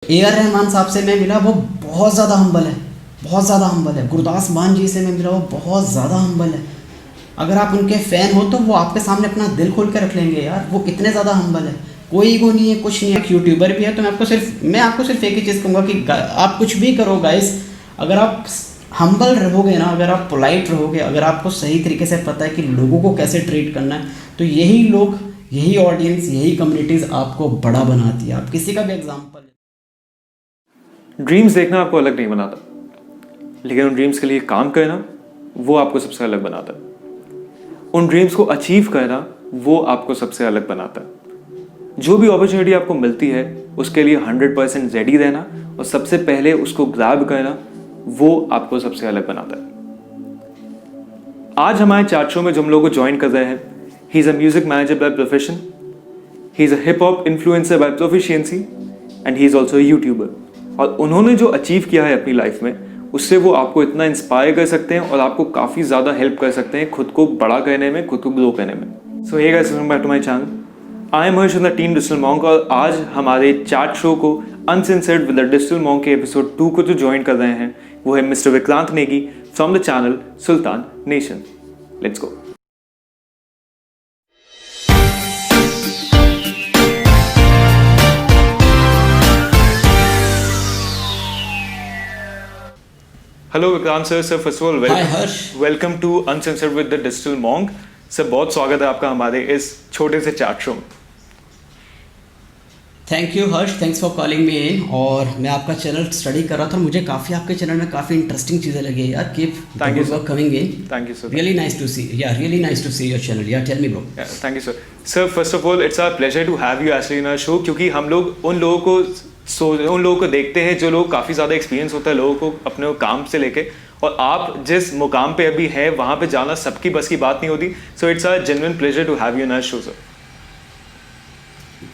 A R Rahman साहब से मैं मिला, वो बहुत ज़्यादा हम्बल है, बहुत ज़्यादा हम्बल है। गुरदास मान जी से मैं मिला, वो बहुत ज़्यादा हम्बल है। अगर आप उनके फ़ैन हो तो वो आपके सामने अपना दिल खोल के रख लेंगे यार, वो इतने ज़्यादा हम्बल है, कोई ईगो नहीं है, कुछ नहीं है। एक यूट्यूबर भी है तो मैं आपको सिर्फ एक ही चीज़ कहूँगा कि आप कुछ भी करो गाइस, अगर आप हम्बल रहोगे ना, अगर आप पोलाइट रहोगे, अगर आपको सही तरीके से पता है कि लोगों को कैसे ट्रीट करना है, तो यही लोग, यही ऑडियंस, यही कम्युनिटीज़ आपको बड़ा बनाती है। आप किसी का भी एग्जाम्पल, ड्रीम्स देखना आपको अलग नहीं बनाता, लेकिन उन ड्रीम्स के लिए काम करना वो आपको सबसे अलग बनाता है। उन ड्रीम्स को अचीव करना वो आपको सबसे अलग बनाता है। जो भी अपॉर्चुनिटी आपको मिलती है उसके लिए 100% रेडी रहना और सबसे पहले उसको ग्रैब करना वो आपको सबसे अलग बनाता है। आज हमारे चैट शो में जो हम लोगों को ज्वाइन कर रहे हैं, he is a music manager by profession, he is a hip hop influencer by proficiency and he is also a YouTuber. और उन्होंने जो अचीव किया है अपनी लाइफ में, उससे वो आपको इतना इंस्पायर कर सकते हैं और आपको काफ़ी ज़्यादा हेल्प कर सकते हैं खुद को बड़ा करने में, खुद को ग्रो करने में। So hey guys, welcome back to my channel. I am Harsh the team digital monk और आज हमारे चैट शो को uncensored with the digital monk के एपिसोड 2 को जो ज्वाइन कर रहे हैं वो है mister Vikrant Negi from the channel Sultan nation. Let's go. Hello Vikrant sir. Sir first of all welcome to uncensored with the digital monk. Sir बहुत स्वागत है आपका हमारे इस छोटे से चैट शो में। Thank you Harsh, thanks for calling me in. और मैं आपका चैनल स्टडी कर रहा था, मुझे काफ़ी आपके चैनल में काफ़ी इंटरेस्टिंग चीज़ें लगी यार। Keep thank you sir coming in. Thank you sir. Really nice to see, yeah really nice to see your channel. Yeah tell me bro. Thank you sir. Sir first of all it's our pleasure to have you actually in our show, क्योंकि हम लोग उन लोगों को देखते हैं जो लोग काफ़ी ज़्यादा एक्सपीरियंस होता है लोगों को अपने काम से लेके, और आप जिस मुकाम पे अभी हैं वहाँ पे जाना सबकी बस की बात नहीं होती। So it's a genuine pleasure to have you in our show sir.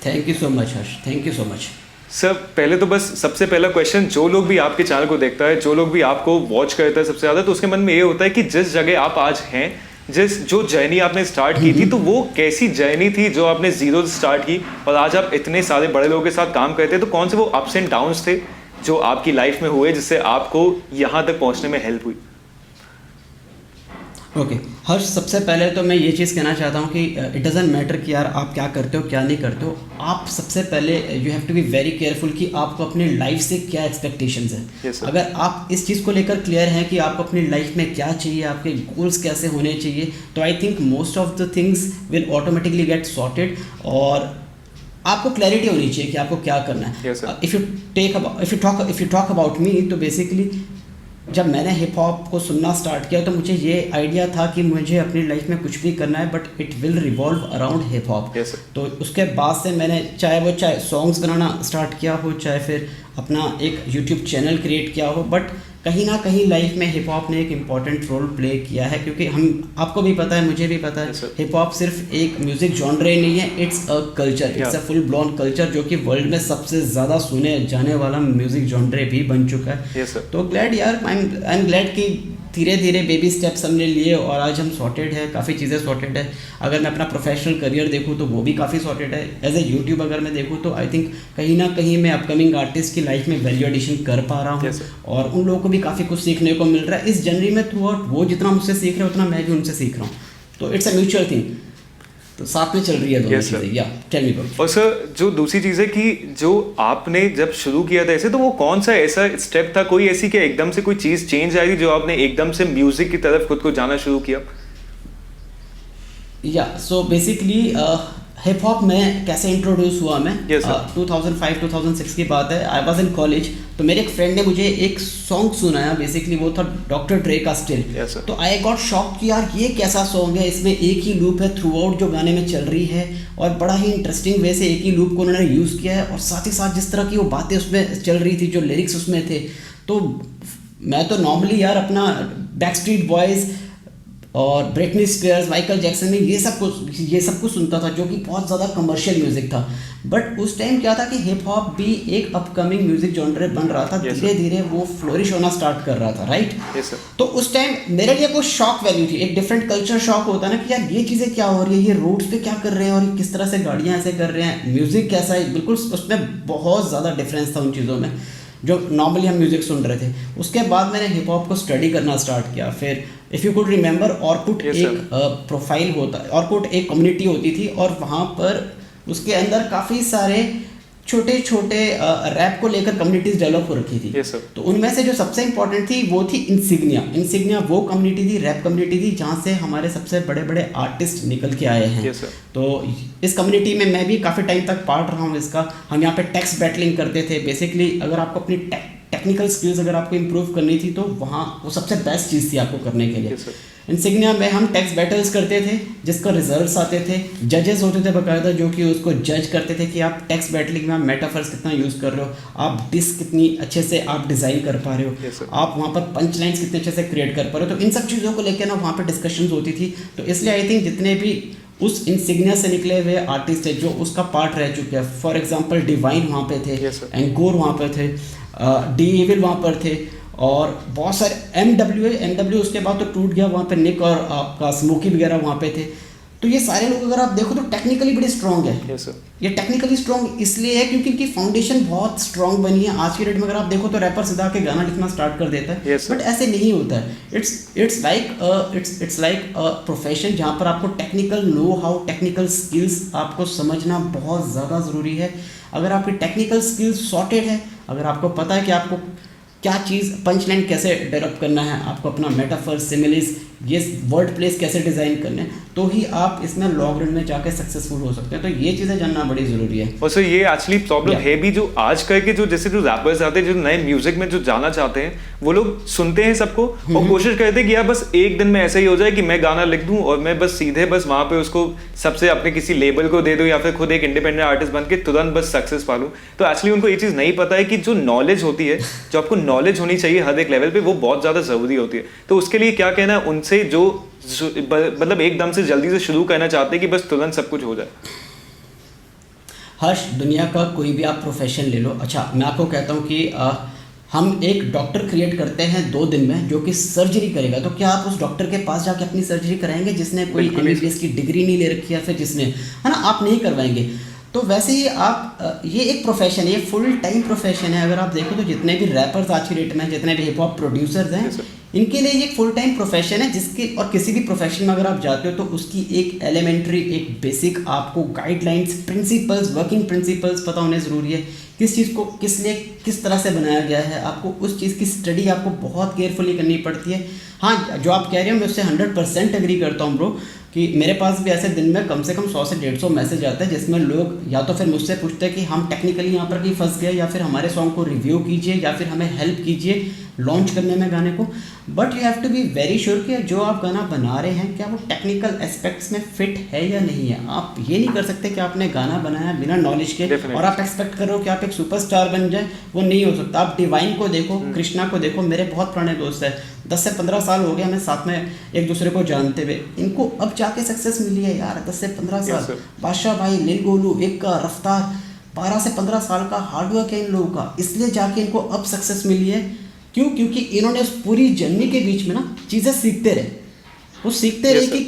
Thank you so much Harsh, thank you so much. Sir पहले तो बस सबसे पहला क्वेश्चन, जो लोग भी आपके चैनल को देखता है, जो लोग भी आपको वॉच करता है सबसे ज़्यादा, तो उसके मन में ये होता है कि जिस जगह आप आज हैं, जो जर्नी आपने स्टार्ट की थी, तो वो कैसी जर्नी थी जो आपने जीरो से स्टार्ट की और आज आप इतने सारे बड़े लोगों के साथ काम करते हैं। तो कौन से वो अप्स एंड डाउन्स थे जो आपकी लाइफ में हुए जिससे आपको यहाँ तक पहुँचने में हेल्प हुई? ओके हर्ष, सबसे पहले तो मैं ये चीज़ कहना चाहता हूँ कि इट डज़ंट मैटर कि यार आप क्या करते हो क्या नहीं करते हो। आप सबसे पहले you have to be very careful कि आपको अपनी लाइफ से क्या एक्सपेक्टेशंस है। Yes, sir. अगर आप इस चीज़ को लेकर क्लियर हैं कि आपको अपनी लाइफ में क्या चाहिए, आपके गोल्स कैसे होने चाहिए, तो I think most of the things will automatically get sorted. और आपको क्लैरिटी होनी चाहिए कि आपको क्या करना है। Yes, sir. If you talk about me, तो बेसिकली जब मैंने हिप हॉप को सुनना स्टार्ट किया तो मुझे ये आइडिया था कि मुझे अपनी लाइफ में कुछ भी करना है, but it will revolve around hip hop. तो उसके बाद से मैंने चाहे सॉन्ग्स बनाना स्टार्ट किया हो, चाहे फिर अपना एक यूट्यूब चैनल क्रिएट किया हो, बट कहीं ना कहीं लाइफ में हिप हॉप ने एक इम्पॉर्टेंट रोल प्ले किया है। क्योंकि आपको भी पता है, मुझे भी पता है, हिप हॉप सिर्फ एक म्यूज़िक जॉनर ही नहीं है, it's a culture, it's a full ब्लॉन culture, जो कि वर्ल्ड में सबसे ज़्यादा सुने जाने वाला म्यूज़िक जॉनर भी बन चुका है। तो ग्लैड यार, आई एम ग्लैड कि धीरे धीरे बेबी स्टेप्स हमने लिए और आज हम सॉर्टेड है, काफ़ी चीज़ें सॉर्टेड है। अगर मैं अपना प्रोफेशनल करियर देखूँ तो वो भी काफ़ी सॉर्टेड है। एज ए यूट्यूब अगर मैं देखूँ तो आई थिंक कहीं ना कहीं मैं अपकमिंग आर्टिस्ट की लाइफ में वैल्यू एडिशन कर पा रहा हूँ। और उन लोगों को भी काफ़ी कुछ सीखने को मिल रहा है इस जर्नी में थ्रू आउट। वो जितना मुझसे सीख रहे हैं उतना मैं भी उनसे सीख रहा हूँ, तो इट्स अ म्यूचुअल थिंग, तो साथ में चल रही है दोनों चीज़ें। या टेल मी ब्रो। और सर जो दूसरी चीज़ है कि जो आपने जब शुरू किया था ऐसे, तो वो कौन सा ऐसा स्टेप था, कोई ऐसी कि एकदम से कोई चीज़ चेंज आई थी जो आपने एकदम से म्यूजिक की तरफ खुद को जाना शुरू किया? या सो बेसिकली हिप हॉप में कैसे इंट्रोड्यूस हुआ मैं, Yes, sir. 2005-2006 की बात है। आई वॉज इन कॉलेज, तो मेरे एक फ्रेंड ने मुझे एक सॉन्ग सुनाया, बेसिकली वो था डॉक्टर ड्रे का स्टिल। Yes, sir. तो आई गॉट शॉक कि यार ये कैसा सॉन्ग है, इसमें एक ही लूप है थ्रू आउट जो गाने में चल रही है, और बड़ा ही इंटरेस्टिंग वे से एक ही लूप को उन्होंने यूज़ किया है, और साथ ही साथ जिस तरह की वो बातें उसमें चल रही थी, जो लिरिक्स उसमें थे, तो मैं तो नॉर्मली यार अपना बैक स्ट्रीट बॉयज़ और ब्रिटनी स्पीयर्स, माइकल जैक्सन में ये सब कुछ सुनता था, जो कि बहुत ज़्यादा कमर्शियल म्यूज़िक था। बट उस टाइम क्या था कि हिप हॉप भी एक अपकमिंग म्यूज़िक जॉनर बन रहा था, धीरे धीरे वो फ्लोरिश होना स्टार्ट कर रहा था, राइट? तो उस टाइम मेरे लिए कोई शॉक वैल्यू थी, एक डिफरेंट कल्चर शॉक होता है ना कि यार ये चीज़ें क्या हो रही है, ये रोड्स पे क्या कर रहे हैं और ये किस तरह से गाड़ियाँ ऐसे कर रहे हैं, म्यूज़िक कैसा है, बिल्कुल उसमें बहुत ज़्यादा डिफरेंस था उन चीज़ों में जो नॉर्मली हम म्यूज़िक सुन रहे थे। उसके बाद मैंने हिप हॉप को स्टडी करना स्टार्ट किया। फिर if you could remember, Orkut एक प्रोफाइल होता है, ऑर्कुट एक कम्युनिटी होती थी और वहाँ पर उसके अंदर काफ़ी सारे छोटे छोटे रैप को लेकर कम्युनिटीज़ डेवलप हो रखी थी। तो उनमें से जो सबसे इंपॉर्टेंट थी वो थी इंसिग्निया वो कम्युनिटी थी, रैप कम्युनिटी थी, जहाँ से हमारे सबसे बड़े बड़े आर्टिस्ट निकल के आए हैं। तो इस कम्युनिटी में मैं भी काफ़ी टाइम तक पार्ट रहा हूँ इसका। हम यहाँ पे टेक्स्ट बैटलिंग करते थे। बेसिकली अगर आपको अपनी टेक्निकल स्किल्स अगर आपको इम्प्रूव करनी थी तो वहाँ वो सबसे बेस्ट चीज़ थी आपको करने के लिए। इंसिग्निया में हम टेक्स्ट बैटल्स करते थे जिसका रिजल्ट्स आते थे, जजेस होते थे बाकायदा जो कि उसको जज करते थे कि आप टेक्स्ट बैटलिंग में आप मेटाफर्स कितना यूज़ कर रहे हो, आप डिस्क कितनी अच्छे से आप डिज़ाइन कर पा रहे हो, आप वहाँ पर पंच लाइन्स कितने अच्छे से क्रिएट कर पा रहे हो। तो इन सब चीज़ों को लेकर ना वहाँ पर डिस्कशंस होती थी। तो इसलिए आई थिंक जितने भी उस इंसिग्निया से निकले हुए आर्टिस्ट है जो उसका पार्ट रह चुके हैं, फॉर एग्जाम्पल डिवाइन वहाँ पे थे, एंकोर वहाँ पे थे, डी एविल वहाँ पर थे और बहुत सारे एमडब्ल्यू उसके बाद तो टूट गया, वहाँ पे निक और आपका स्मोकी वगैरह वहाँ पे थे। तो ये सारे लोग अगर आप देखो तो टेक्निकली बड़े स्ट्रॉन्ग है। ये टेक्निकली स्ट्रॉन्ग इसलिए है क्योंकि इनकी फाउंडेशन बहुत स्ट्रॉन्ग बनी है। आज की डेट में अगर आप देखो तो रैपर सीधा के गाना लिखना स्टार्ट कर देता है, बट ऐसे नहीं होता है। इट्स लाइक अ प्रोफेशन जहाँ पर आपको technical know how, technical skills आपको समझना बहुत ज़्यादा ज़रूरी है। अगर आपकी टेक्निकल स्किल्स सॉर्टेड है, अगर आपको पता है कि आपको क्या चीज़ पंच लाइन कैसे डेवलप करना है, आपको अपना मेटाफर, सिमिलिस, ये वर्ड प्लेस कैसे डिज़ाइन करने, तो ही आप इसमें लॉन्ग रन में जाके सक्सेसफुल हो सकते हैं। तो ये चीज़ें जानना बड़ी ज़रूरी है। और सर ये एक्चुअली प्रॉब्लम है भी जो आज कल के जो जैसे जो रैपर्स आते हैं जो नए म्यूजिक में जो जाना चाहते हैं, वो लोग सुनते हैं सबको और कोशिश करते हैं कि यार बस एक दिन में ऐसा ही हो जाए कि मैं गाना लिख दूं और मैं बस सीधे बस वहाँ पे उसको सबसे अपने किसी लेबल को दे दूं या फिर खुद एक इंडिपेंडेंट आर्टिस्ट बन के तुरंत बस सक्सेस पा लूं। तो एक्चुअली उनको ये चीज़ नहीं पता है कि जो नॉलेज होती है, जो आपको नॉलेज होनी चाहिए हर एक लेवल पे, वो बहुत ज़्यादा ज़रूरी होती है। तो उसके लिए क्या कहना है उनसे जो मतलब एकदम से जल्दी से शुरू करना चाहते हैं कि बस तुरंत सब कुछ हो जाए? हर्ष, दुनिया का कोई भी आप प्रोफेशन ले लो। अच्छा, मैं आपको कहता हूँ कि हम एक डॉक्टर क्रिएट करते हैं 2 दिन में जो कि सर्जरी करेगा, तो क्या आप उस डॉक्टर के पास जाके अपनी सर्जरी कराएंगे जिसने कोई MBBS की डिग्री नहीं ले रखी है, फिर जिसने, है ना, आप नहीं करवाएंगे। तो वैसे ही आप ये एक प्रोफेशन है, ये फुल टाइम प्रोफेशन है। अगर आप देखो तो जितने भी रैपर्स आज की डेट में, जितने भी हिप हॉप प्रोड्यूसर्स हैं, इनके लिए ये फुल टाइम प्रोफेशन है जिसके, और किसी भी प्रोफेशन में अगर आप जाते हो तो उसकी एक एलिमेंट्री, एक बेसिक आपको गाइडलाइंस, प्रिंसिपल्स, वर्किंग प्रिंसिपल्स पता होने ज़रूरी है। किस चीज़ को किस लिए किस तरह से बनाया गया है, आपको उस चीज़ की स्टडी आपको बहुत केयरफुली करनी पड़ती है। हाँ, जो आप कह रहे हो मैं उससे 100% एग्री करता हूँ ब्रो, कि मेरे पास भी ऐसे दिन में कम से कम 100 से 150 मैसेज आते हैं जिसमें लोग या तो फिर मुझसे पूछते हैं कि हम टेक्निकली यहाँ पर कहीं फंस गए, या फिर हमारे सॉन्ग को रिव्यू कीजिए, या फिर हमें हेल्प कीजिए लॉन्च करने में गाने को। But you have to be very sure कि जो आप गाना बना रहे हैं क्या वो टेक्निकल एस्पेक्ट्स में फिट है या नहीं है। आप ये नहीं कर सकते कि आपने गाना बनाया बिना नॉलेज के और आप एक्सपेक्ट करो कि आप एक सुपरस्टार बन जाए, वो नहीं हो सकता। आप डिवाइन को देखो, कृष्णा को देखो, मेरे बहुत पुराने दोस्त हैं, 10 से 15 साल हो गए हमें साथ में एक दूसरे को जानते हुए, इनको अब जाके सक्सेस मिली है यार, 10 से 15 साल। बादशाह भाई, लिल गोलू, एक का रफ्तार, 12 से 15 साल का हार्डवर्क है इन लोगों का, इसलिए जाके इनको अब सक्सेस मिली है। क्यों? क्योंकि इन्होंने उस पूरी जर्नी के बीच में ना चीज़ें सीखते रहे, वो सीखते रहे कि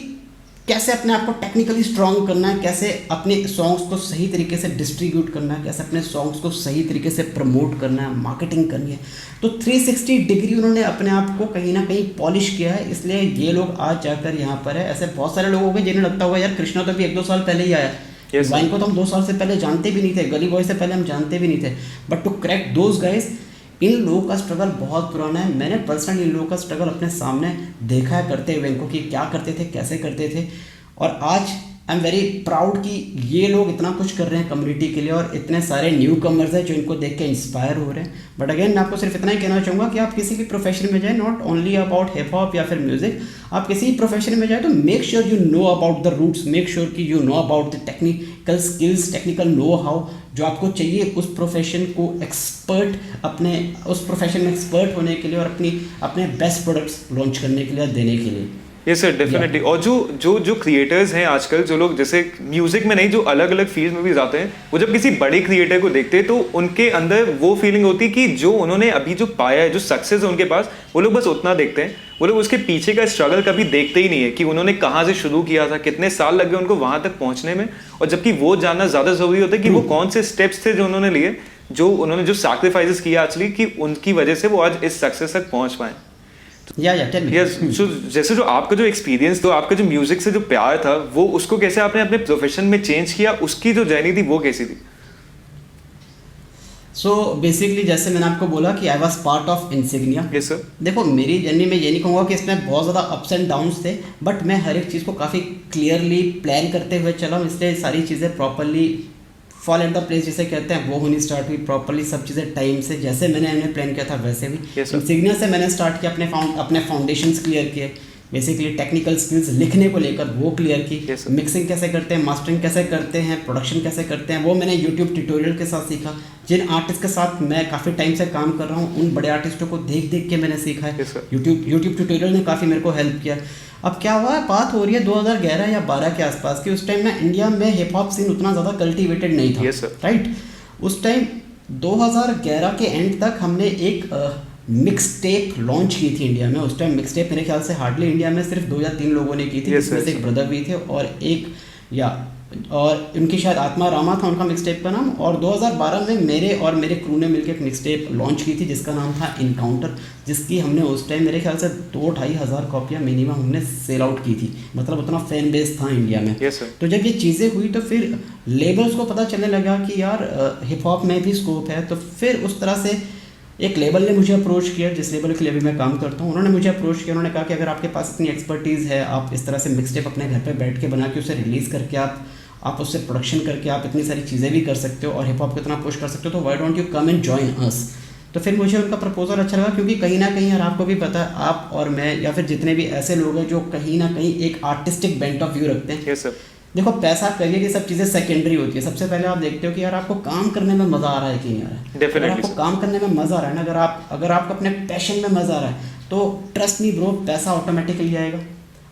कैसे अपने आप को टेक्निकली स्ट्रॉन्ग करना है, कैसे अपने सॉन्ग्स को सही तरीके से डिस्ट्रीब्यूट करना है, कैसे अपने सॉन्ग्स को सही तरीके से प्रमोट करना है, मार्केटिंग करनी है। तो 360 डिग्री उन्होंने अपने आप को कहीं ना कहीं पॉलिश किया है, इसलिए ये लोग आज जाकर यहाँ पर है। ऐसे बहुत सारे लोग हो गए जिन्हें लगता हुआ यार कृष्णा तो भी 1-2 साल पहले ही आया, वाइन को तो हम 2 साल से पहले जानते भी नहीं थे, गली बॉय से पहले हम जानते भी नहीं थे। But to crack those guys, इन लोगों का स्ट्रगल बहुत पुराना है। मैंने पर्सनली इन लोगों का स्ट्रगल अपने सामने देखा है करते हुए इनको, कि क्या करते थे, कैसे करते थे। और आज आई एम वेरी प्राउड कि ये लोग इतना कुछ कर रहे हैं कम्युनिटी के लिए, और इतने सारे न्यू कमर्स हैं जो इनको देख के इंस्पायर हो रहे हैं। बट अगेन मैं आपको सिर्फ इतना ही कहना चाहूँगा कि आप किसी भी प्रोफेशन में जाए, not only about hip hop या फिर म्यूजिक, आप किसी भी प्रोफेशन में जाए तो make sure you know about the routes, make sure कि you know about the technical skills, technical know how जो आपको चाहिए उस प्रोफेशन को एक्सपर्ट, अपने उस प्रोफेशन में एक्सपर्ट होने के लिए और अपने बेस्ट प्रोडक्ट्स लॉन्च करने के लिए, देने के लिए। Yes sir, definitely. और जो क्रिएटर्स हैं आजकल, जो लोग जैसे म्यूजिक में नहीं, जो अलग अलग फील्ड में भी जाते हैं, वो जब किसी बड़े क्रिएटर को देखते हैं तो उनके अंदर वो फीलिंग होती है कि जो उन्होंने अभी जो पाया है, जो सक्सेस है उनके पास, वो लोग बस उतना देखते हैं। वो लोग उसके पीछे का स्ट्रगल कभी देखते ही नहीं है कि उन्होंने कहाँ से शुरू किया था, कितने साल लगे उनको वहां तक पहुंचने में। और जबकि वो जानना ज्यादा जरूरी होता है कि वो कौन से स्टेप्स थे जो उन्होंने लिए, जो उन्होंने जो सैक्रिफाइसेस किया एक्चुअली, कि उनकी वजह से वो आज इस सक्सेस तक पहुंच पाए। सो जैसे जो आपका जो एक्सपीरियंस, तो आपका जो म्यूजिक से जो प्यार था, वो उसको कैसे आपने अपने प्रोफेशन में चेंज किया, उसकी जो जर्नी थी वो कैसी थी? सो बेसिकली जैसे मैंने आपको बोला कि I was part of insignia. Yes sir. देखो मेरी जर्नी में ये नहीं कहूँगा कि इसमें बहुत ज़्यादा अप्स एंड डाउन्स थे, बट मैं हर एक चीज़ को काफ़ी क्लियरली प्लान करते हुए चला हूँ, इसलिए सारी चीज़ें properly fall at the place जिसे कहते हैं वो होनी स्टार्ट हुई प्रॉपरली, सब चीज़ें टाइम से जैसे मैंने प्लान किया था वैसे भी। इंसिग्निया से मैंने स्टार्ट किया, अपने फाउंडेशंस क्लियर किए, बेसिकली टेक्निकल स्किल्स लिखने को लेकर वो क्लियर की, मिक्सिंग कैसे करते हैं, मास्टरिंग कैसे करते हैं, प्रोडक्शन कैसे करते हैं, वो मैंने यूट्यूब ट्यूटोरियल के साथ सीखा। जिन आर्टिस्ट के साथ मैं काफ़ी टाइम से काम कर रहा हूँ, उन बड़े आर्टिस्टों को देख देख के मैंने सीखा है। यूट्यूब ट्यूटोरियल ने काफ़ी मेरे को हेल्प किया। अब क्या हुआ है, बात हो रही है 2011 या 12 के आसपास की। उस टाइम ना इंडिया में हिप हॉप सीन उतना ज़्यादा कल्टिवेटेड नहीं था, राइट। उस टाइम 2011 के एंड तक हमने एक मिक्स टेप लॉन्च की थी इंडिया में। उस टाइम मिक्स टेप मेरे ख्याल से हार्डली इंडिया में सिर्फ 2 या 3 लोगों ने की थी, जिसमें से एक ब्रदर भी थे और उनकी शायद आत्मा रामा था उनका मिक्स टेप का नाम। और 2012 में मेरे और मेरे क्रू ने मिलकर एक मिक्स टेप लॉन्च की थी जिसका नाम था इनकाउंटर, जिसकी हमने उस टाइम मेरे ख्याल से 2-2.5 हज़ार कॉपियाँ मिनिमम हमने सेल आउट की थी, मतलब उतना फैन बेस था इंडिया में। तो जब ये चीज़ें हुई तो फिर लेबल्स को पता चलने लगा कि यार हिप हॉप में भी स्कोप है। तो फिर उस तरह से एक लेबल ने मुझे अप्रोच किया, जिस लेबल के लिए भी मैं काम करता हूँ, उन्होंने मुझे अप्रोच किया। उन्होंने कहा कि अगर आपके पास इतनी एक्सपर्टीज़ है, आप इस तरह से मिक्स टेप अपने घर पे बैठ के बना के उसे रिलीज़ करके आप उससे प्रोडक्शन करके आप इतनी सारी चीज़ें भी कर सकते हो और हिप हॉप को इतना पुश कर सकते हो, तो why don't you come and join us. तो फिर मुझे उनका प्रपोजल अच्छा लगा, क्योंकि कहीं ना कहीं, यार आपको भी पता है, आप और मैं या फिर जितने भी ऐसे लोग हैं जो कहीं ना कहीं एक आर्टिस्टिक बेंट ऑफ व्यू रखते हैं। देखो पैसा, करियर, ये सब चीज़ें सेकेंडरी होती है। सबसे पहले आप देखते हो कि यार आपको काम करने में मज़ा आ रहा है कि नहीं आ रहा है। अगर आपको काम करने में मज़ा आ रहा है ना, अगर आपको अपने पैशन में मज़ा आ रहा है, तो ट्रस्ट मी ब्रो, पैसा ऑटोमेटिकली आएगा,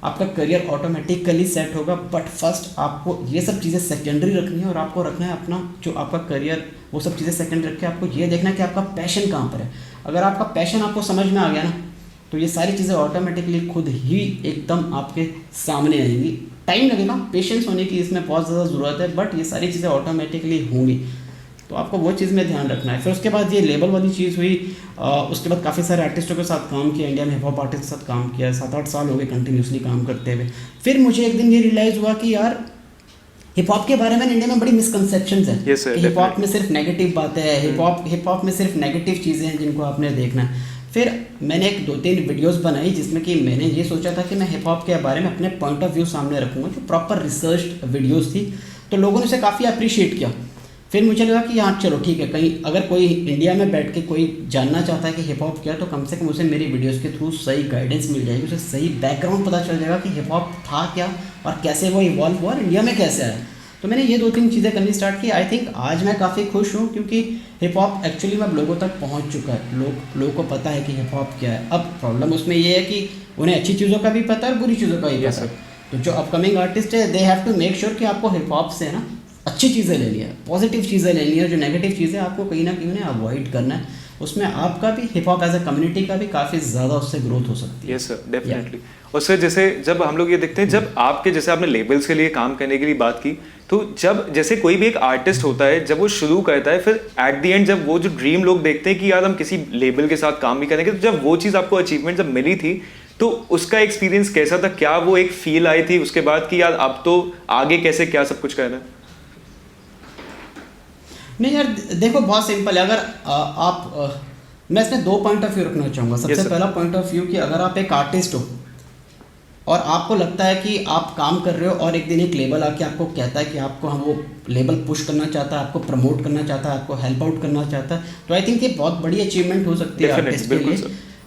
आपका करियर ऑटोमेटिकली सेट होगा। बट फर्स्ट आपको ये सब चीज़ें सेकेंडरी रखनी है और आपको रखना है अपना जो आपका करियर, वो सब चीज़ें सेकेंडरी रख के आपको ये देखना है कि आपका पैशन कहाँ पर है। अगर आपका पैशन आपको समझ में आ गया ना, तो ये सारी चीज़ें ऑटोमेटिकली खुद ही एकदम आपके सामने आएंगी। टाइम लगेगा, पेशेंस होने की इसमें बहुत ज़्यादा ज़रूरत है, बट ये सारी चीज़ें ऑटोमेटिकली होंगी। तो आपको वो चीज़ में ध्यान रखना है। फिर उसके बाद ये लेबल वाली चीज़ हुई। उसके बाद काफ़ी सारे आर्टिस्टों के साथ काम किया, इंडिया में हिप हॉप आर्टिस्ट के साथ काम किया, 7-8 साल हो गए कंटिन्यूसली काम करते हुए। फिर मुझे एक दिन ये रियलाइज़ हुआ कि यार हिप हॉप के बारे में इंडिया में बड़ी मिसकंसेप्शंस हैं। हिप हॉप में सिर्फ नेगेटिव बातें हैं, हिप हॉप में सिर्फ नेगेटिव चीज़ें हैं जिनको आपने देखना है। फिर मैंने 2-3 वीडियोस बनाई जिसमें कि मैंने ये सोचा था कि मैं हिप हॉप के बारे में अपने पॉइंट ऑफ व्यू सामने रखूँगा, जो प्रॉपर रिसर्च वीडियोस थी। तो लोगों ने उसे काफ़ी अप्रिशिएट किया। फिर मुझे लगा कि हाँ चलो ठीक है, कहीं अगर कोई इंडिया में बैठ के कोई जानना चाहता है कि हिप हॉप क्या है, तो कम से कम उसे मेरी वीडियोस के थ्रू सही गाइडेंस मिल जाएगी, उसे सही बैकग्राउंड पता चल जाएगा कि हिप हॉप था क्या और कैसे वो इवॉल्व हुआ और इंडिया में कैसे आया। तो मैंने ये 2-3 चीज़ें करनी स्टार्ट की। आई थिंक आज मैं काफ़ी खुश हूँ, क्योंकि हिप हॉप एक्चुअली में लोगों तक पहुँच चुका है। लोगों को पता है कि हिप हॉप क्या है। अब प्रॉब्लम उसमें ये है कि उन्हें अच्छी चीज़ों का भी पता है और बुरी चीज़ों का भी पता है। तो जो अपकमिंग आर्टिस्ट है, they have to make sure कि आपको हिप हॉप से ना अच्छी चीज़ें लेनी है, पॉजिटिव चीज़ें लेनी है। जो नेगेटिव चीज़ें आपको कहीं ना कहीं उन्हें अवॉइड करना है। उसमें आपका भी, hip hop as a community का भी काफ़ी ज़्यादा उससे ग्रोथ हो सकती है। Yes sir, definitely. और सर जैसे जब हम लोग ये देखते हैं, जब आपके जैसे आपने लेबल्स के लिए काम करने के लिए बात की, तो जब जैसे कोई भी एक आर्टिस्ट होता है, जब वो शुरू करता है, फिर एट द एंड जब वो जो ड्रीम लोग देखते हैं कि यार हम किसी लेबल के साथ काम भी करेंगे, तो जब वो चीज़ आपको अचीवमेंट जब मिली थी, तो उसका एक्सपीरियंस कैसा था? क्या वो एक फील आई थी उसके बाद कि यार अब तो आगे कैसे क्या सब कुछ करना है? नहीं यार देखो, बहुत सिंपल है। अगर मैं इसमें 2 पॉइंट ऑफ व्यू रखना चाहूँगा। सबसे पहला पॉइंट ऑफ व्यू कि अगर आप एक आर्टिस्ट हो और आपको लगता है कि आप काम कर रहे हो और एक दिन एक लेबल आके आपको कहता है कि आपको हम वो लेबल पुश करना चाहता है, आपको प्रमोट करना चाहता है, आपको हेल्प आउट करना चाहता है, तो आई थिंक ये बहुत बड़ी अचीवमेंट हो सकती है आर्टिस्ट के लिए।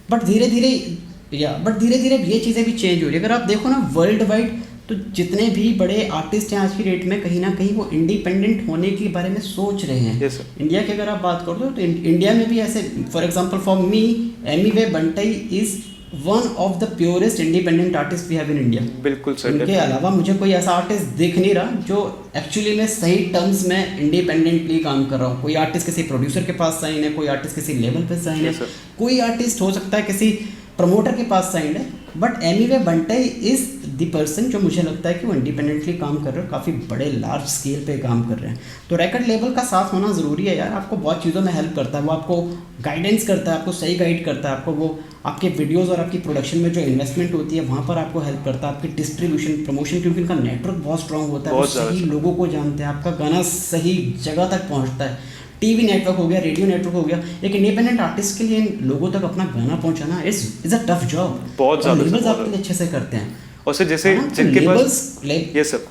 बट धीरे धीरे ये चीज़ें भी चेंज हो रही है। अगर आप देखो ना वर्ल्ड वाइड, तो जितने भी बड़े आर्टिस्ट हैं आज की डेट में, कहीं ना कहीं वो इंडिपेंडेंट होने के बारे में सोच रहे हैं। इंडिया की अगर आप बात कर दो तो इंडिया में भी ऐसे, for example for me, Emiway Bantai is one of the purest independent artist we have in India. बिल्कुल सर। उनके अलावा मुझे कोई ऐसा आर्टिस्ट दिख नहीं रहा जो एक्चुअली में सही टर्म्स में इंडिपेंडेंटली काम कर रहा हूँ। कोई आर्टिस्ट किसी प्रोड्यूसर के पास साइन है, कोई आर्टिस्ट किसी लेवल पे साइन है, कोई आर्टिस्ट हो सकता है किसी प्रमोटर के पास साइन है, but anyway Bantai is the person जो मुझे लगता है कि वो इंडिपेंडेंटली काम कर रहे हैं, काफ़ी बड़े लार्ज स्केल पे काम कर रहे हैं। तो रिकॉर्ड लेवल का साथ होना ज़रूरी है यार, आपको बहुत चीज़ों में हेल्प करता है, वो आपको गाइडेंस करता है, आपको सही गाइड करता है, आपको वो आपके वीडियोज़ और आपकी प्रोडक्शन में जो इन्वेस्टमेंट होती है वहाँ पर आपको हेल्प करता है, आपकी डिस्ट्रीब्यूशन प्रमोशन, क्योंकि उनका नेटवर्क बहुत स्ट्रॉन्ग होता है, वो सही लोगों को जानते हैं, आपका गाना सही जगह तक पहुँचता है। टीवी नेटवर्क हो गया, रेडियो नेटवर्क हो गया, एक इंडिपेंडेंट आर्टिस्ट के लिए इन लोगों तक अपना गाना पहुंचाना इज अ टफ जॉब। बहुत ज़्यादा लेबल्स आपके लिए अच्छे से करते हैं। और सर जैसे जिनके पास ये सब,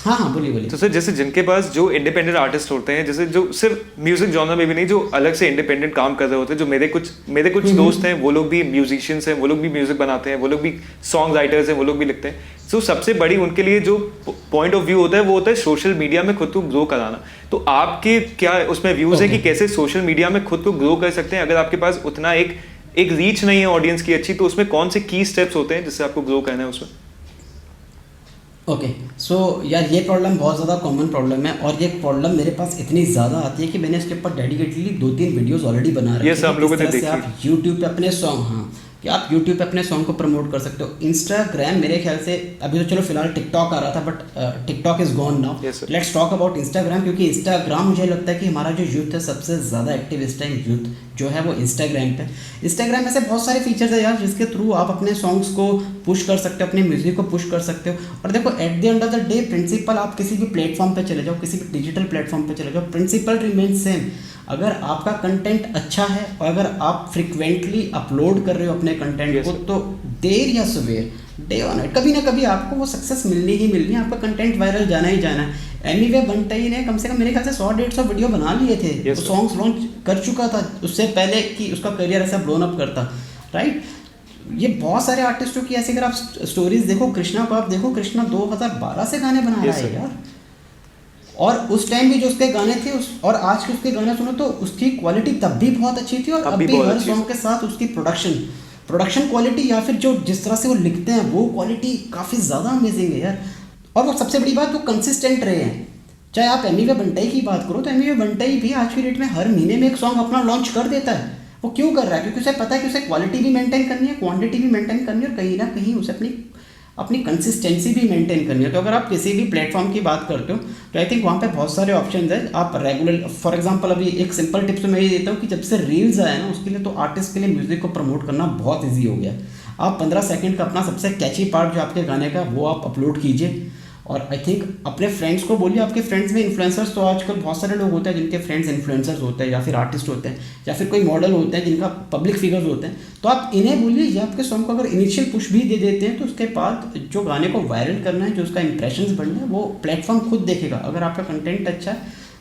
हाँ बोलिए। तो सर जैसे जिनके पास जो इंडिपेंडेंट आर्टिस्ट होते हैं, जैसे जो सिर्फ म्यूजिक जॉनर में भी नहीं, जो अलग से इंडिपेंडेंट काम कर रहे होते हैं, जो मेरे कुछ दोस्त हैं, वो लोग भी म्यूजिशियंस हैं, वो लोग भी म्यूजिक बनाते हैं, वो लोग भी सॉन्ग राइटर्स हैं, वो लोग भी लिखते हैं। सो सबसे बड़ी उनके लिए जो पॉइंट ऑफ व्यू होता है वो होता है सोशल मीडिया में खुद को ग्रो कराना। तो आपके क्या उसमें व्यूज है कि कैसे सोशल मीडिया में खुद को ग्रो कर सकते हैं? अगर आपके पास उतना एक रीच नहीं है ऑडियंस की अच्छी, तो उसमें कौन से की स्टेप्स होते हैं जिससे आपको ग्रो करना है उसमें? ओके सो यार ये प्रॉब्लम बहुत ज़्यादा कॉमन प्रॉब्लम है, और ये प्रॉब्लम मेरे पास इतनी ज़्यादा आती है कि मैंने इसके ऊपर डेडिकेटली 2-3 वीडियोस ऑलरेडी बना रखे हैं। हम लोगों ने देखी। आप यूट्यूब पे अपने सॉन्ग कि आप YouTube पे अपने सॉन्ग को प्रमोट कर सकते हो। इंस्टाग्राम मेरे ख्याल से अभी तो चलो फिलहाल टिकटॉक आ रहा था, but TikTok is gone now. Let's talk about Instagram, क्योंकि इंस्टाग्राम मुझे लगता है कि हमारा जो यूथ है सबसे ज़्यादा एक्टिव इस टाइम यूथ जो है वो इंस्टाग्राम पे। इंस्टाग्राम में से बहुत सारे फीचर्स है यार जिसके थ्रू आप अपने सॉन्ग्स को पुश कर सकते हो, अपने म्यूजिक को पुश कर सकते हो। और देखो at the end of the day principal, आप किसी भी प्लेटफॉर्म पे चले जाओ, किसी भी डिजिटल प्लेटफॉर्म पे चले जाओ, प्रिंसिपल रिमेन सेम। अगर आपका कंटेंट अच्छा है और अगर आप फ्रिक्वेंटली अपलोड कर रहे हो अपने कंटेंट को, तो देर या सवेर, डे और नाइट, कभी ना कभी आपको वो सक्सेस मिलनी ही मिलनी है, आपका कंटेंट वायरल जाना ही जाना है। एनीवे बंटाई ने कम से कम मेरे ख्याल से 100-150 वीडियो बना लिए थे, वो सॉन्ग्स लॉन्च कर चुका था उससे पहले कि उसका करियर ऐसा ब्लोन अप करता, राइट। ये बहुत सारे आर्टिस्टों की ऐसे, अगर आप स्टोरीज देखो, कृष्णा को आप देखो, कृष्णा 2012 से गाने बना रहा है यार, और उस टाइम भी जो उसके गाने थे और आज के उसके गाने सुनो तो उसकी क्वालिटी तब भी बहुत अच्छी थी, और अब भी हर सॉन्ग के साथ उसकी प्रोडक्शन क्वालिटी या फिर जो जिस तरह से वो लिखते हैं वो क्वालिटी काफ़ी ज़्यादा अमेजिंग है यार। और वो सबसे बड़ी बात, वो कंसिस्टेंट रहे हैं। चाहे आप एमिवे बंटाई की बात करो तो एमिवे बंटाई भी आज की डेट में हर महीने में एक सॉन्ग अपना लॉन्च कर देता है। वो क्यों कर रहा है? क्योंकि उसे पता है कि उसे क्वालिटी भी मेंटेन करनी है, क्वांटिटी भी मेंटेन करनी है, और कहीं ना कहीं उसे अपनी कंसिस्टेंसी भी मेंटेन करनी है। तो अगर आप किसी भी प्लेटफॉर्म की बात करते हो तो आई थिंक वहाँ पे बहुत सारे ऑप्शंस हैं। आप रेगुलर, फॉर एग्जांपल अभी एक सिंपल टिप्स तो मैं ये देता हूँ कि जब से रील्स आए ना, उसके लिए तो आर्टिस्ट के लिए म्यूज़िक को प्रमोट करना बहुत ईजी हो गया। आप 15 सेकंड का अपना सबसे कैची पार्ट जो आपके गाने का, वो आप अपलोड कीजिए, और आई थिंक अपने फ्रेंड्स को बोलिए। आपके फ्रेंड्स में इन्फ्लुएंसर्स तो आजकल बहुत सारे लोग होते हैं जिनके फ्रेंड्स इन्फ्लुएंसर्स होते हैं, या फिर आर्टिस्ट होते हैं, या फिर कोई मॉडल होते हैं जिनका पब्लिक फिगर्स होते हैं। तो आप इन्हें बोलिए, ये आपके सॉन्ग को अगर इनिशियल पुश भी दे देते हैं तो उसके बाद जो गाने को वायरल करना है, जो उसका इंप्रेशंस बढ़ना है, वो प्लेटफॉर्म खुद देखेगा। अगर आपका कंटेंट अच्छा है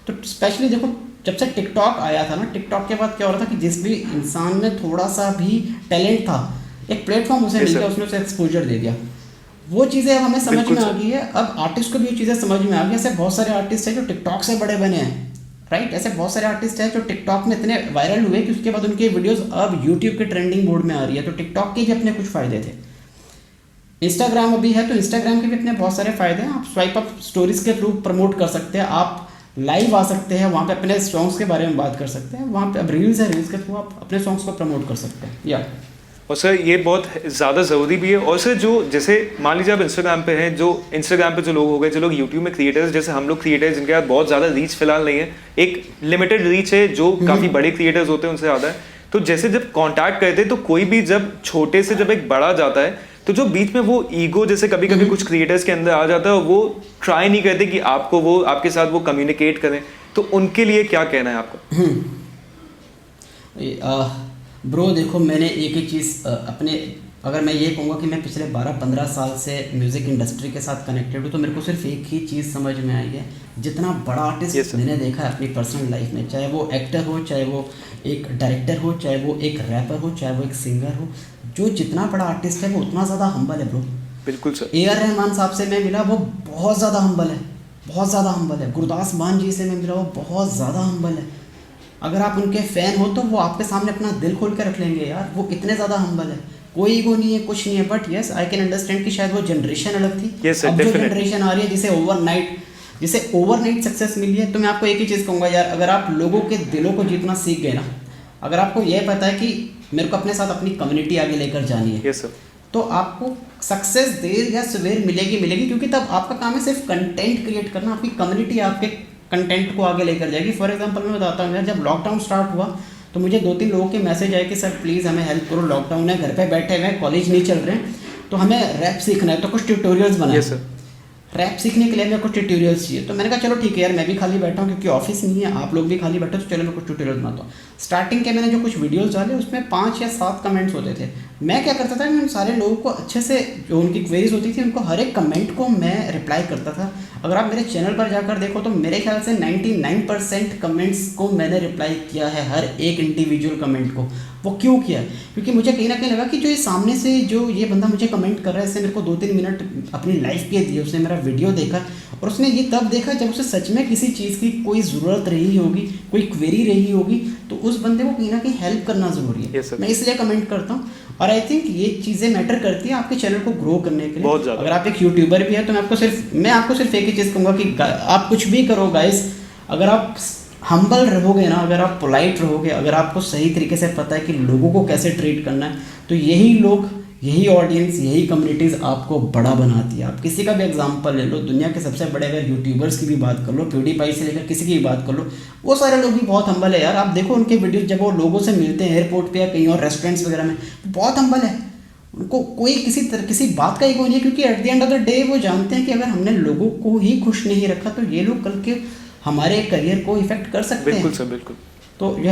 तो स्पेशली देखो, जब से टिकटॉक आया था ना, टिकटॉक के बाद क्या हो रहा था कि जिस भी इंसान में थोड़ा सा भी टैलेंट था, एक प्लेटफॉर्म उसे मिल गया, उसने उसे एक्सपोजर दे दिया। वो चीज़ें अब हमें समझ में आ गई है। अब आर्टिस्ट को भी वो चीज़ें समझ में आ गई। ऐसे बहुत सारे आर्टिस्ट हैं जो टिकटॉक से बड़े बने हैं, राइट। ऐसे बहुत सारे आर्टिस्ट हैं जो टिकटॉक में इतने वायरल हुए कि उसके बाद उनकी वीडियोस अब यूट्यूब के ट्रेंडिंग मोड में आ रही है। तो टिकटॉक के भी अपने कुछ फ़ायदे थे। इंस्टाग्राम अभी है तो इंस्टाग्राम के भी अपने बहुत सारे फ़ायदे हैं। आप स्वाइप अप स्टोरीज के थ्रू प्रमोट कर सकते हैं, आप लाइव आ सकते हैं, वहाँ पे अपने सॉन्ग्स के बारे में बात कर सकते हैं। वहाँ पे अब रील्स है, रील्स के थ्रू आप अपने सॉन्ग्स को प्रमोट कर सकते हैं। या और सर ये बहुत ज़्यादा ज़रूरी भी है। और सर जो जैसे मान लीजिए आप इंस्टाग्राम पे हैं, जो इंस्टाग्राम पे जो लोग हो गए, जो लोग यूट्यूब में क्रिएटर्स, जैसे हम लोग क्रिएटर्स जिनके पास बहुत ज़्यादा रीच फिलहाल नहीं है, एक लिमिटेड रीच है, जो काफ़ी बड़े क्रिएटर्स होते हैं उनसे ज़्यादा है। तो जैसे जब कॉन्टैक्ट करते हैं तो कोई भी जब छोटे से जब एक बड़ा जाता है तो जो बीच में वो ईगो जैसे कभी कभी कुछ क्रिएटर्स के अंदर आ जाता है, वो ट्राई नहीं करते कि आपको वो आपके साथ वो कम्युनिकेट करें। तो उनके लिए क्या कहना है आपका? ब्रो देखो, मैंने एक ही चीज़ अपने, अगर मैं ये कहूँगा कि मैं पिछले 12-15 साल से म्यूज़िक इंडस्ट्री के साथ कनेक्टेड हूँ, तो मेरे को सिर्फ एक ही चीज़ समझ में आई है। जितना बड़ा आर्टिस्ट मैंने देखा है अपनी पर्सनल लाइफ में, चाहे वो एक्टर हो, चाहे वो एक डायरेक्टर हो, चाहे वो एक रैपर हो, चाहे वो एक सिंगर हो, जो जितना बड़ा आर्टिस्ट है वो उतना ज़्यादा हम्बल है ब्रो। बिल्कुल सर। AR रहमान साहब से मैं मिला, वो बहुत ज़्यादा हम्बल है, बहुत ज़्यादा हम्बल है। गुरदास मान जी से मैं मिला, वो बहुत ज़्यादा हम्बल है। अगर आप उनके फ़ैन हो तो वो आपके सामने अपना दिल खोल के रख लेंगे यार, वो इतने ज़्यादा हम्बल है, कोई ईगो नहीं है, कुछ नहीं है। But yes I can understand कि शायद वो जनरेशन अलग थी। Yes, sir, अब जो definitely. जनरेशन आ रही है जिसे ओवरनाइट सक्सेस मिली है, तो मैं आपको एक ही चीज़ कहूँगा यार, अगर आप लोगों के दिलों को जीतना सीख गए ना, अगर आपको यह पता है कि मेरे को अपने साथ अपनी कम्युनिटी आगे लेकर जानी है, Yes, sir. तो आपको सक्सेस देर या सवेर मिलेगी, क्योंकि तब आपका काम है सिर्फ कंटेंट क्रिएट करना, आपकी कम्युनिटी आपके कंटेंट को आगे लेकर जाएगी। फॉर एग्जांपल मैं बताता हूँ यार, जब लॉकडाउन स्टार्ट हुआ तो मुझे 2-3 लोगों के मैसेज आए कि सर प्लीज़ हमें हेल्प करो, लॉकडाउन है, घर पे बैठे हुए हैं, कॉलेज नहीं चल रहे हैं, तो हमें रैप सीखना है, तो कुछ ट्यूटोरियल्स बनाए। Yes, sir. रैप सीखने के लिए मेरे को ट्यूटोरियल्स चाहिए। तो मैंने कहा चलो ठीक है यार, मैं भी खाली बैठा हूँ क्योंकि ऑफिस नहीं है, आप लोग भी खाली बैठे हो, तो चलो मैं कुछ ट्यूटोरियल्स बनाता हूँ। स्टार्टिंग के मैंने जो कुछ वीडियोस डाले उसमें 5 या 7 कमेंट्स होते थे। मैं क्या करता था, मैं उन सारे लोगों को अच्छे से, जो उनकी क्वेरीज होती थी, उनको हर एक कमेंट को मैं रिप्लाई करता था। अगर आप मेरे चैनल पर जाकर देखो तो मेरे ख्याल से 99% कमेंट्स को मैंने रिप्लाई किया है, हर एक इंडिविजुअल कमेंट को। वो क्यों किया है? क्योंकि मुझे कहीं ना कहीं लगा कि जो ये सामने से जो ये बंदा मुझे कमेंट कर रहा है, इसने मेरे को 2-3 मिनट अपनी लाइफ के दिए, उसने मेरा वीडियो देखा, और उसने ये तब देखा जब उसे सच में किसी चीज़ की कोई ज़रूरत रही होगी, कोई क्वेरी रही होगी, तो उस बंदे को कहीं ना कहीं हेल्प करना ज़रूरी है। Yes, sir. मैं इसलिए कमेंट करता हूँ, और आई थिंक ये चीज़ें मैटर करती हैं आपके चैनल को ग्रो करने के लिए। बहुत ज़्यादा। अगर आप एक यूट्यूबर भी है तो मैं आपको सिर्फ एक ही चीज़ कहूँगा कि आप कुछ भी करो गाइस, अगर आप हम्बल रहोगे ना, अगर आप पोलाइट रहोगे, अगर आपको सही तरीके से पता है कि लोगों को कैसे ट्रीट करना है, तो यही लोग, यही ऑडियंस, यही कम्युनिटीज़ आपको बड़ा बनाती है। आप किसी का भी एग्जांपल ले लो, दुनिया के सबसे बड़े अगर यूट्यूबर्स की भी बात कर लो, PewDiePie से लेकर किसी की भी बात कर लो, वो सारे लोग भी बहुत हम्बल है यार। आप देखो उनके वीडियोस, जब वो लोगों से मिलते हैं एयरपोर्ट पे या कहीं और रेस्टोरेंट्स वगैरह में, बहुत हम्बल है। उनको कोई किसी बात का ईगो नहीं है, क्योंकि eight the end of the day वो जानते हैं कि अगर हमने लोगों को ही खुश नहीं रखा तो ये लोग कल के हमारे करियर को इफेक्ट कर सकते हैं। बिल्कुल सर, बिल्कुल। तो you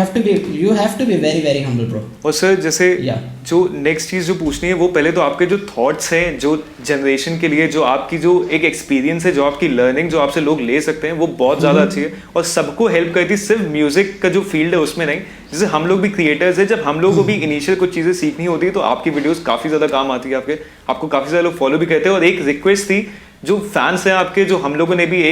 have to be very very humble bro. और सर जैसे Yeah. जो नेक्स्ट चीज़ जो पूछनी है, वो पहले तो आपके जो थॉट्स हैं, जो जनरेशन के लिए जो आपकी जो एक एक्सपीरियंस है, जो आपकी लर्निंग जो आपसे लोग ले सकते हैं, वो बहुत ज़्यादा अच्छी है और सबको हेल्प करती है, सिर्फ म्यूजिक का जो फील्ड है उसमें नहीं। जैसे हम लोग भी क्रिएटर्स हैं, जब हम लोग को भी इनिशियल कुछ चीज़ें सीखनी होती है तो आपकी वीडियोस काफ़ी ज़्यादा काम आती है, आपको काफ़ी ज़्यादा लोग फॉलो भी करते हैं। और एक रिक्वेस्ट थी, जो फैंस हैं आपके, जो हम लोगों ने भी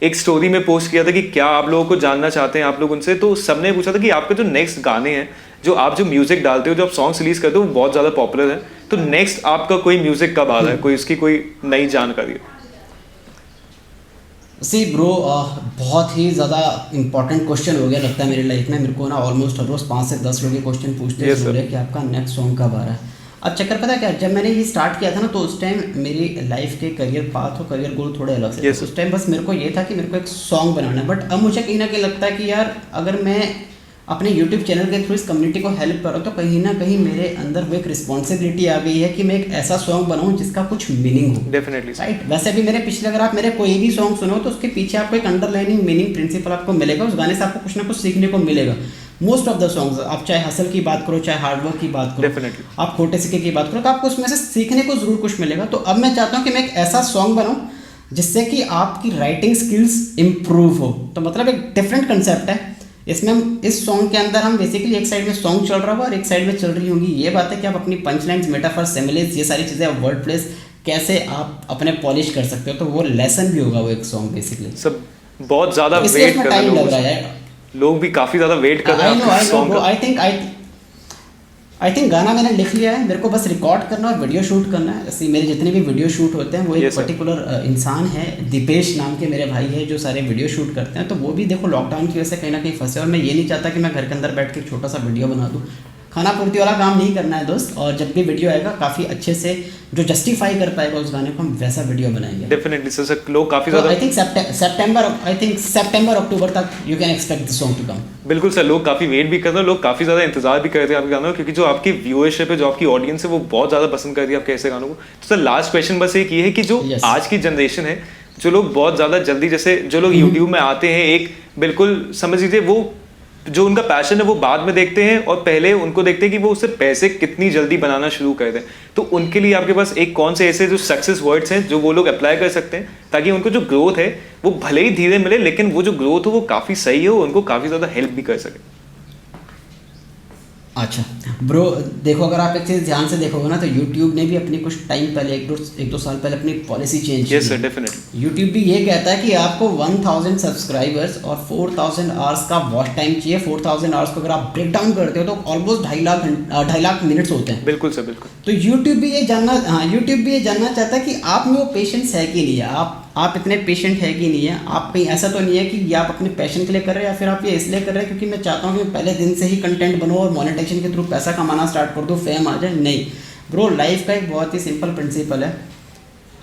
एक स्टोरी में पोस्ट किया था कि क्या आप लोगों को जानना चाहते हैं आप लोग उनसे, तो सबने पूछा था कि आपके जो नेक्स्ट गाने हैं, जो आप जो म्यूजिक डालते हो, जो आप सॉन्ग्स रिलीज करते हो, वो बहुत ज़्यादा पॉपुलर है, तो नेक्स्ट आपका कोई म्यूजिक कब आ रहा है, कोई उसकी कोई नई जानकारी? सी ब्रो, बहुत ही ज़्यादा इंपॉर्टेंट क्वेश्चन हो गया लगता है मेरी लाइफ में। मेरे को ना ऑलमोस्ट हर रोज़ 5 से 10 लोग ये क्वेश्चन पूछते हैं Yes, कि आपका नेक्स्ट सॉन्ग कब आ रहा है। अब चक्कर पता है क्या, जब मैंने ये स्टार्ट किया था ना, तो उस टाइम मेरी लाइफ के करियर पाथ और करियर गोल थोड़े अलग से थे। उस टाइम बस मेरे को ये था कि मेरे को एक सॉन्ग बनाना है। बट अब मुझे कहीं ना कहीं लगता है कि यार अगर मैं अपने YouTube चैनल के थ्रू इस कम्युनिटी को हेल्प कर रहा हूँ, तो कहीं ना कहीं मेरे अंदर वो एक रिस्पॉन्सिबिलिटी आ गई है कि मैं एक ऐसा सॉन्ग बनाऊँ जिसका कुछ मीनिंग हो। Definitely right. वैसे भी मेरे पिछले, अगर आप मेरे कोई भी सॉन्ग सुनो तो उसके पीछे आपको एक अंडरलाइनिंग मीनिंग प्रिंसिपल आपको मिलेगा, उस गाने से आपको कुछ ना कुछ सीखने को मिलेगा। मोस्ट ऑफ द सॉन्ग्स, आप चाहे हसल की बात करो, चाहे हार्डवर्क की बात करो, Definitely. आप खोटे सिक्के की बात करो, तो आपको उसमें से सीखने को जरूर कुछ मिलेगा। तो अब मैं चाहता हूँ कि मैं एक ऐसा सॉन्ग बनाऊँ जिससे कि आपकी राइटिंग स्किल्स इम्प्रूव हो। तो मतलब एक डिफरेंट कंसेप्ट है इसमें। हम इस सॉन्ग के अंदर हम बेसिकली एक साइड में सॉन्ग चल रहा होगा और एक साइड में चल रही होंगी ये बात है कि आप अपनी पंच लाइन्स, मेटाफर, सिमिलेस, ये सारी चीज़ें, वर्ड प्लेस कैसे आप अपने पॉलिश कर सकते हो, तो वो लेसन भी होगा वो एक सॉन्ग बेसिकली। सब बहुत ज़्यादा तो वेट कर रहे टाइम लग रहा हैं है, लोग भी काफ़ी ज़्यादा वेट कर रहे हैं सॉन्ग का। आई थिंक गाना मैंने लिख लिया है, मेरे को बस रिकॉर्ड करना और वीडियो शूट करना है। ऐसे मेरे जितने भी वीडियो शूट होते हैं वो एक पर्टिकुलर इंसान है, दीपेश नाम के मेरे भाई है, जो सारे वीडियो शूट करते हैं। तो वो भी देखो लॉकडाउन की वजह से कहीं ना कहीं फंसे, और मैं ये नहीं चाहता कि मैं घर के अंदर बैठ के छोटा सा वीडियो बना दूँ। खाना पूर्ति वाला काम नहीं करना है दोस्त, और जब भी वीडियो आएगा काफ़ी अच्छे से जो जस्टिफाई कर पाएगा उस गाने को, हम वैसा वीडियो बनाएंगे। डेफिनेटली सर, लोग काफ़ी तो ज़्यादा आई थिंक सितंबर अक्टूबर तक you can expect the song to come. बिल्कुल सर, लोग काफ़ी वेट भी कर रहे हैं, लोग काफ़ी ज़्यादा इंतजार भी कर रहे हैं आपके गानों, क्योंकि जो आपकी व्यूअरशिप है, जो आपकी ऑडियंस है, वो बहुत ज़्यादा पसंद कर रही है आपके ऐसे गानों को। तो सर लास्ट क्वेश्चन बस एक ये है कि जो आज की जनरेशन है, जो लोग बहुत ज़्यादा जल्दी, जैसे जो लोग यूट्यूब में आते हैं, एक बिल्कुल समझ लीजिए वो जो उनका पैशन है वो बाद में देखते हैं और पहले उनको देखते हैं कि वो उससे पैसे कितनी जल्दी बनाना शुरू कर दें, तो उनके लिए आपके पास एक कौन से ऐसे जो सक्सेस वर्ड्स हैं जो वो लोग अप्लाई कर सकते हैं, ताकि उनको जो ग्रोथ है वो भले ही धीरे मिले, लेकिन वो जो ग्रोथ हो वो काफ़ी सही हो, उनको काफ़ी ज़्यादा हेल्प भी कर सके? अच्छा ब्रो, देखो अगर आप एक चीज़ ध्यान से देखोगे ना तो YouTube ने भी अपनी कुछ टाइम पहले एक दो साल पहले अपनी पॉलिसी चेंज की। Yes sir, definitely. YouTube भी ये कहता है कि आपको 1000 सब्सक्राइबर्स और 4000 आवर्स का वॉच टाइम चाहिए। 4000 आवर्स को अगर आप ब्रेक डाउन करते हो तो ऑलमोस्ट 2.5 लाख मिनट्स होते हैं। बिल्कुल सर, बिल्कुल। तो YouTube भी ये जानना चाहता है कि आप में वो पेशेंस है कि नहीं है, आप इतने पेशेंट है कि नहीं है। आप कहीं ऐसा तो नहीं है कि ये आप अपने पैशन के लिए कर रहे हैं या फिर आप ये इसलिए कर रहे हैं क्योंकि मैं चाहता हूँ कि मैं पहले दिन से ही कंटेंट बनूँ और मोनेटाइजेशन के थ्रू पैसा कमाना स्टार्ट कर दूँ, फेम आ जाए। नहीं ब्रो, लाइफ का एक बहुत ही सिंपल प्रिंसिपल है,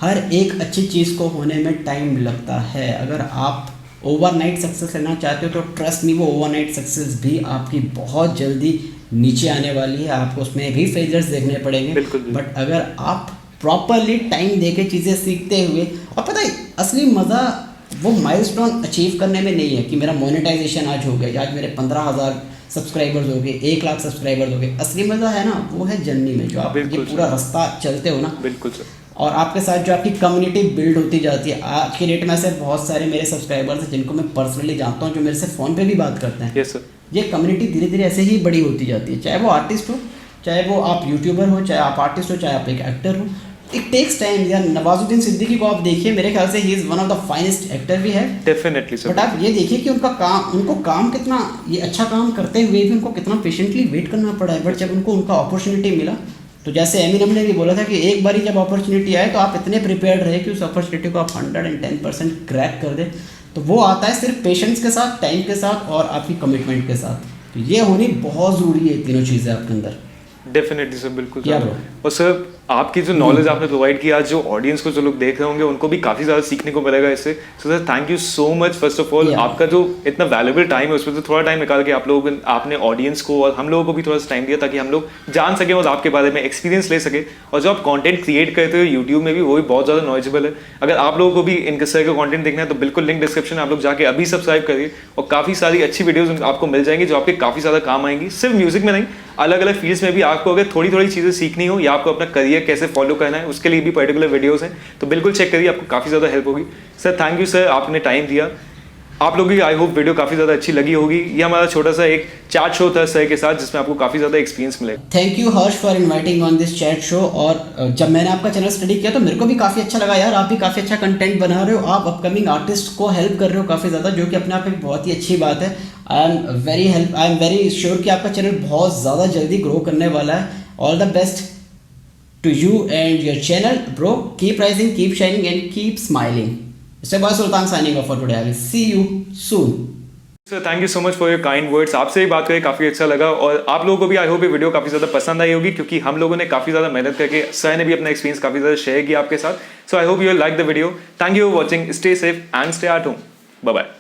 हर एक अच्छी चीज़ को होने में टाइम लगता है। अगर आप ओवरनाइट सक्सेस लेना चाहते हो तो ट्रस्ट मी, वो ओवरनाइट सक्सेस भी आपकी बहुत जल्दी नीचे आने वाली है, आपको उसमें भी फेलियर्स देखने पड़ेंगे। बिल्कुल। बट अगर आप प्रॉपरली टाइम दे के चीज़ें सीखते हुए, और पता है असली मज़ा वो माइलस्टोन अचीव करने में नहीं है कि मेरा मोनेटाइजेशन आज हो गया, आज मेरे 15,000 सब्सक्राइबर्स हो गए, 1 लाख सब्सक्राइबर्स हो गए। असली मज़ा है ना वो है जर्नी में, जो आप ये पूरा रास्ता चलते हो ना। बिल्कुल सर। और आपके साथ जो आपकी कम्युनिटी बिल्ड होती जाती है। आज के डेट में ऐसे बहुत सारे मेरे सब्सक्राइबर्स हैं जिनको मैं पर्सनली जानता हूँ, जो मेरे से फ़ोन पे भी बात करते हैं। Yes sir. ये कम्युनिटी धीरे धीरे ऐसे ही बड़ी होती जाती है, चाहे वो आर्टिस्ट हो, चाहे वो आप यूट्यूबर हो, चाहे आप आर्टिस्ट हो, चाहे आप एक एक्टर हो। इट टेक्स टाइम यार। नवाजुद्दीन सिद्दीकी को आप देखिए, मेरे ख्याल से he is one of the finest actor भी है। Definitely sir. बट आप ये देखिए कि उनको काम कितना, ये अच्छा काम करते हुए भी उनको कितना पेशेंटली वेट करना पड़ा है। बट जब उनको उनका अपॉर्चुनिटी मिला, तो जैसे एमिनेम ने भी बोला था कि एक बार ही जब अपॉर्चुनिटी आए तो आप इतने प्रिपेयर्ड रहे कि उस अपॉर्चुनिटी को आप 110% क्रैक कर दे। तो वो आता है सिर्फ पेशेंस के साथ, टाइम के साथ और आपकी कमिटमेंट के साथ। तो ये होनी बहुत ज़रूरी है, तीनों चीज़ें आपके अंदर। डेफिनेटली सर, बिल्कुल क्या सर। ब्रो? और सर आपकी जो नॉलेज आपने प्रोवाइड किया, जो ऑडियंस को जो लोग देख रहे होंगे उनको भी काफ़ी ज़्यादा सीखने को मिलेगा इससे। So sir thank you so much first of all. आपका जो इतना वैल्यूबल टाइम है उसमें से थोड़ा टाइम निकाल के आपने ऑडियंस को और हम लोगों को भी थोड़ा सा टाइम दिया ताकि हम लोग जान सकें और आपके बारे में एक्सपीरियंस ले सके। और जो आप कंटेंट क्रिएट करते हो यूट्यूब में भी, वो भी बहुत ज़्यादा नॉलेजेबल है। अगर आप लोगों को भी इनके सर का कंटेंट देखना है तो बिल्कुल लिंक डिस्क्रिप्शन में आप लोग जाके अभी सब्सक्राइब करिए और काफ़ी सारी अच्छी वीडियोज़ आपको मिल जाएंगी जो आपके काफ़ी ज़्यादा काम आएंगी। सिर्फ म्यूजिक में नहीं, अलग अलग फील्ड्स में भी आपको अगर थोड़ी थोड़ी चीज़ें सीखनी हो या आपको अपना करियर कैसे फॉलो करना है उसके लिए भी पर्टिकुलर वीडियोस हैं, तो बिल्कुल चेक करिए, आपको काफ़ी ज़्यादा हेल्प होगी। सर थैंक यू सर, आपने टाइम दिया। आप लोगों की आई होप वीडियो काफ़ी ज़्यादा अच्छी लगी होगी। ये हमारा छोटा सा एक चैट शो था सर के साथ जिसमें आपको काफ़ी ज़्यादा एक्सपीरियंस मिलेगा। Thank you Harsh for inviting on this chat show. और जब मैंने आपका चैनल स्टडी किया तो मेरे को भी काफ़ी अच्छा लगा यार। आप भी काफ़ी अच्छा कंटेंट बना रहे हो, आप अपकमिंग आर्टिस्ट को हेल्प कर रहे हो काफ़ी ज़्यादा, जो कि अपने आप में बहुत ही अच्छी बात है। आई एम वेरी श्योर कि आपका चैनल बहुत ज़्यादा जल्दी ग्रो करने वाला है। All the best to you and your channel, bro. Keep rising, keep shining and keep smiling. Mr. Boy Sultan signing off for today. I will see you soon. Sir thank you so much for your kind words. आपसे ही बात करके काफ़ी अच्छा लगा और आप लोगों को भी आई होप ये वीडियो काफ़ी ज़्यादा पसंद आई होगी क्योंकि हम लोगों ने काफ़ी ज़्यादा मेहनत करके, सर ने भी अपना एक्सपीरियंस काफ़ी ज़्यादा शेयर किया आपके साथ। So I hope you like the video. Thank you for watching. Stay safe and stay at home. Bye bye.